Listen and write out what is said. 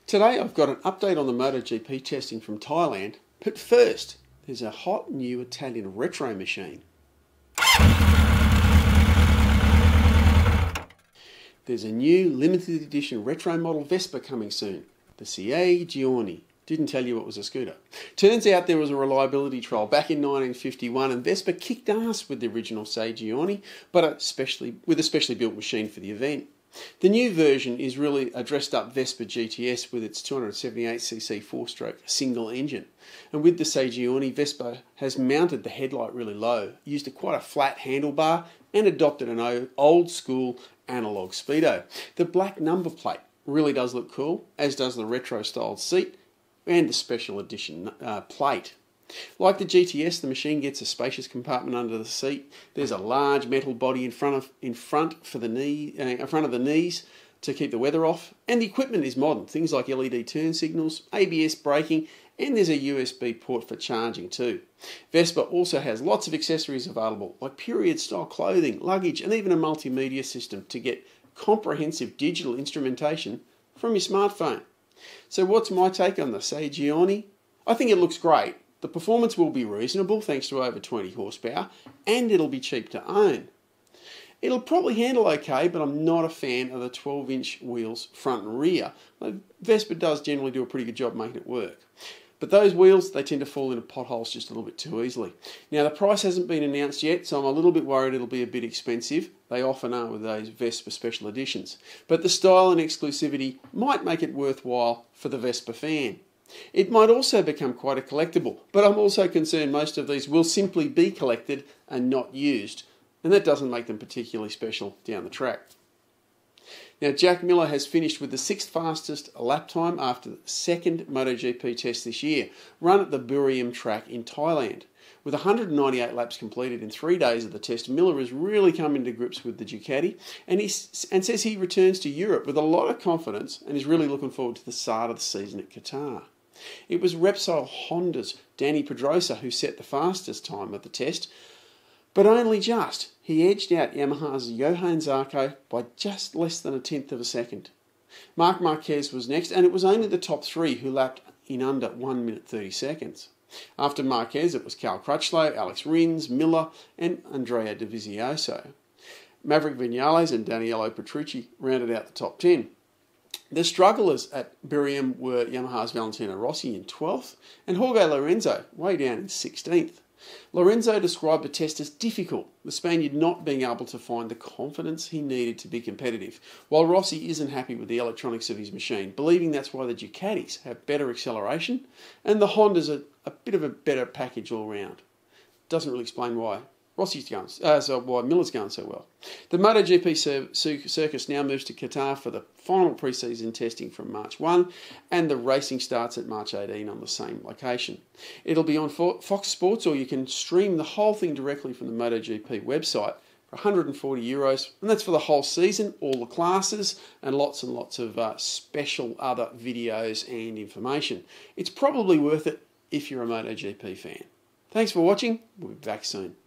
Today I've got an update on the MotoGP testing from Thailand, but first there's a hot new Italian retro machine. There's a new limited edition retro model Vespa coming soon, the Sei Giorni. Didn't tell you it was a scooter. Turns out there was a reliability trial back in 1951 and Vespa kicked ass with the original Sei Giorni, but with a specially built machine for the event. The new version is really a dressed up Vespa GTS with its 278cc 4-stroke single engine. And with the Sei Giorni, Vespa has mounted the headlight really low, used quite a flat handlebar and adopted an old school analog speedo. The black number plate really does look cool, as does the retro styled seat and the special edition plate. Like the GTS, the machine gets a spacious compartment under the seat. There's a large metal body in front of the knees to keep the weather off, and the equipment is modern. Things like LED turn signals, ABS braking, and there's a USB port for charging too. Vespa also has lots of accessories available, like period-style clothing, luggage, and even a multimedia system to get comprehensive digital instrumentation from your smartphone. So what's my take on the Sei Giorni? I think it looks great. The performance will be reasonable thanks to over 20 horsepower, and it'll be cheap to own. It'll probably handle okay, but I'm not a fan of the 12-inch wheels front and rear. Vespa does generally do a pretty good job making it work. But those wheels, they tend to fall into potholes just a little bit too easily. Now, the price hasn't been announced yet, so I'm a little bit worried it'll be a bit expensive. They often are with those Vespa special editions. But the style and exclusivity might make it worthwhile for the Vespa fan. It might also become quite a collectible, but I'm also concerned most of these will simply be collected and not used, and that doesn't make them particularly special down the track. Now, Jack Miller has finished with the 6th fastest lap time after the 2nd MotoGP test this year, run at the Buriram track in Thailand. With 198 laps completed in 3 days of the test, Miller has really come into grips with the Ducati and says he returns to Europe with a lot of confidence and is really looking forward to the start of the season at Qatar. It was Repsol Honda's Danny Pedrosa who set the fastest time of the test, but only just. He edged out Yamaha's Johann Zarco by just less than 1/10 of a second. Marc Marquez was next, and it was only the top 3 who lapped in under 1 minute 30 seconds. After Marquez, it was Cal Crutchlow, Alex Rins, Miller, and Andrea Dovizioso. Maverick Vinales and Daniele Petrucci rounded out the top 10. The strugglers at Buriram were Yamaha's Valentino Rossi in 12th and Jorge Lorenzo way down in 16th. Lorenzo described the test as difficult, the Spaniard not being able to find the confidence he needed to be competitive, while Rossi isn't happy with the electronics of his machine, believing that's why the Ducatis have better acceleration and the Hondas are a bit of a better package all round. Doesn't really explain why why Miller's going so well. The MotoGP circus now moves to Qatar for the final pre-season testing from March 1, and the racing starts at March 18 on the same location. It'll be on Fox Sports, or you can stream the whole thing directly from the MotoGP website for €140, and that's for the whole season, all the classes, and lots of special other videos and information. It's probably worth it if you're a MotoGP fan. Thanks for watching. We'll be back soon.